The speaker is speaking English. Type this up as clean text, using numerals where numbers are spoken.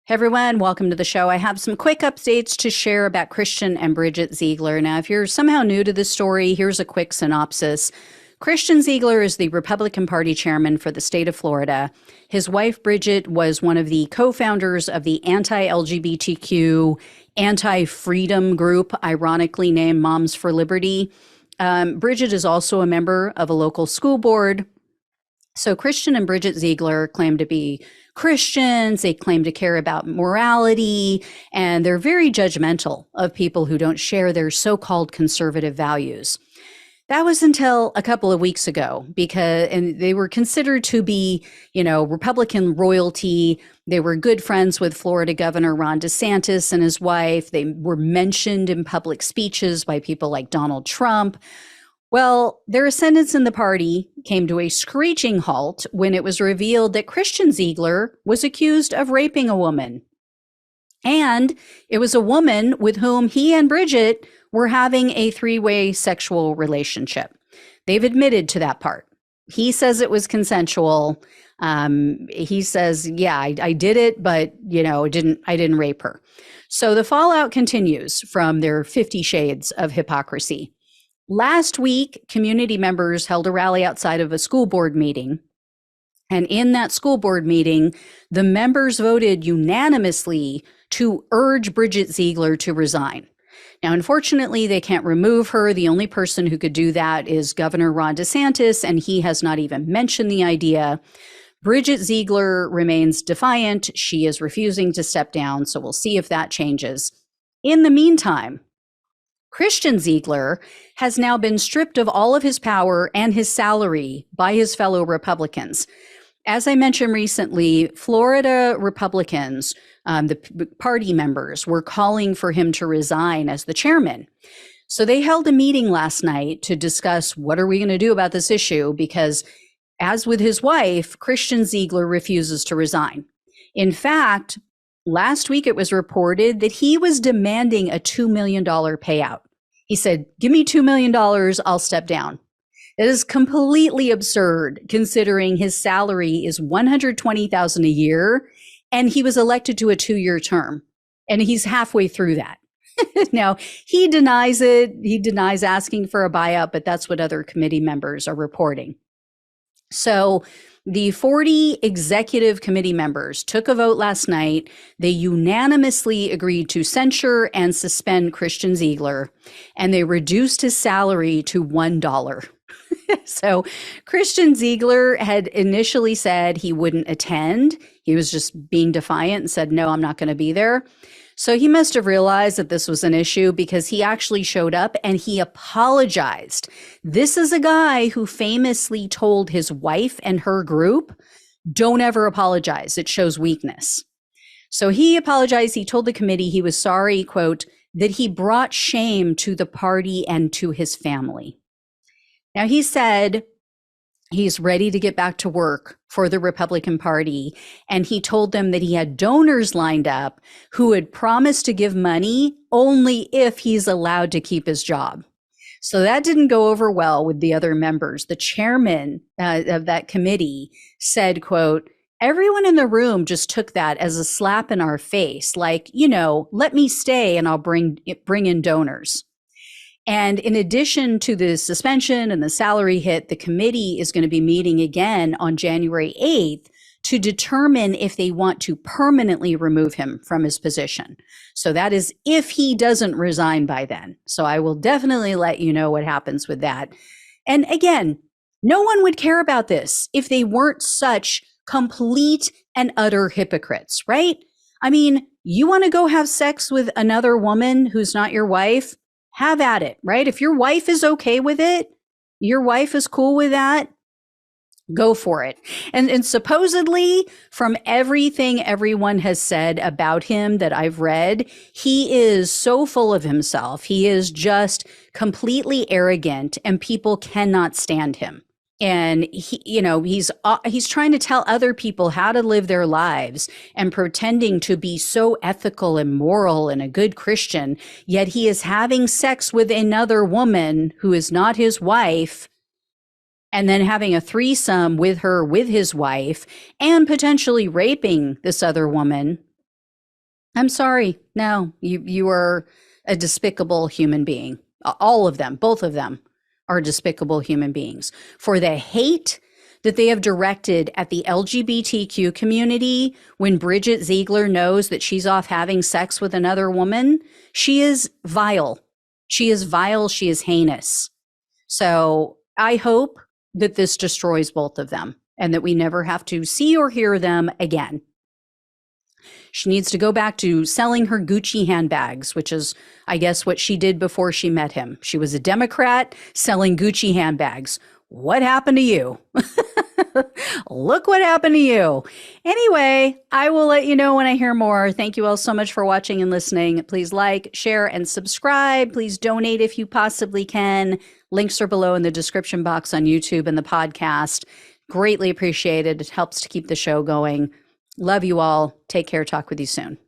Hey everyone, welcome to the show. I have some quick updates to share about Christian and Bridget Ziegler. Now, if you're somehow new to this story, here's a quick synopsis. Christian Ziegler is the Republican Party chairman for the state of Florida. His wife, Bridget, was one of the co-founders of the anti-LGBTQ, anti-freedom group, ironically named Moms for Liberty. Bridget is also a member of a local school board. So Christian and Bridget Ziegler claim to be Christians. They claim to care about morality, and they're very judgmental of people who don't share their so-called conservative values. That was until a couple of weeks ago, and they were considered to be, Republican royalty. They were good friends with Florida Governor Ron DeSantis and his wife. They were mentioned in public speeches by people like Donald Trump. Well, their ascendance in the party came to a screeching halt when it was revealed that Christian Ziegler was accused of raping a woman. And it was a woman with whom he and Bridget were having a three-way sexual relationship. They've admitted to that part. He says it was consensual. He says, yeah, I did it, but I didn't rape her. So the fallout continues from their 50 shades of hypocrisy. Last week, community members held a rally outside of a school board meeting. And in that school board meeting, the members voted unanimously to urge Bridget Ziegler to resign. Now, unfortunately, they can't remove her. The only person who could do that is Governor Ron DeSantis, and he has not even mentioned the idea. Bridget Ziegler remains defiant. She is refusing to step down, so we'll see if that changes. In the meantime, Christian Ziegler has now been stripped of all of his power and his salary by his fellow Republicans. As I mentioned recently, Florida Republicans, the party members, were calling for him to resign as the chairman. So they held a meeting last night to discuss what are we going to do about this issue, because as with his wife, Christian Ziegler refuses to resign. In fact, last week it was reported that he was demanding a $2 million payout. He said, give me $2 million, I'll step down. It is completely absurd considering his salary is $120,000 a year and he was elected to a 2-year term and he's halfway through that. Now, he denies it. He denies asking for a buyout, but that's what other committee members are reporting. So the 40 executive committee members took a vote last night. They unanimously agreed to censure and suspend Christian Ziegler, and they reduced his salary to $1. So Christian Ziegler had initially said he wouldn't attend. He was just being defiant and said, no, I'm not going to be there. So he must have realized that this was an issue because he actually showed up and he apologized. This is a guy who famously told his wife and her group, don't ever apologize. It shows weakness. So he apologized. He told the committee he was sorry, quote, that he brought shame to the party and to his family. Now, he said he's ready to get back to work for the Republican Party. And he told them that he had donors lined up who had promised to give money only if he's allowed to keep his job. So that didn't go over well with the other members. The chairman of that committee said, quote, everyone in the room just took that as a slap in our face, like, let me stay and I'll bring in donors. And in addition to the suspension and the salary hit, the committee is going to be meeting again on January 8th to determine if they want to permanently remove him from his position. So that is if he doesn't resign by then. So I will definitely let you know what happens with that. And again, no one would care about this if they weren't such complete and utter hypocrites, right? I mean, you want to go have sex with another woman who's not your wife? Have at it, right? If your wife is okay with it, your wife is cool with that, go for it. And supposedly, from everything everyone has said about him that I've read, he is so full of himself. He is just completely arrogant and people cannot stand him. And he's trying to tell other people how to live their lives and pretending to be so ethical and moral and a good Christian, yet he is having sex with another woman who is not his wife, and then having a threesome with her, with his wife, and potentially raping this other woman. I'm sorry. No, you are a despicable human being. All of them, both of them are despicable human beings for the hate that they have directed at the LGBTQ community. When Bridget Ziegler knows that she's off having sex with another woman, she is vile. She is vile. She is heinous. So I hope that this destroys both of them and that we never have to see or hear them again. She needs to go back to selling her Gucci handbags, which is, I guess, what she did before she met him. She was a Democrat selling Gucci handbags. What happened to you? Look what happened to you. Anyway, I will let you know when I hear more. Thank you all so much for watching and listening. Please like, share, and subscribe. Please donate if you possibly can. Links are below in the description box on YouTube and the podcast. Greatly appreciated. It helps to keep the show going. Love you all. Take care. Talk with you soon.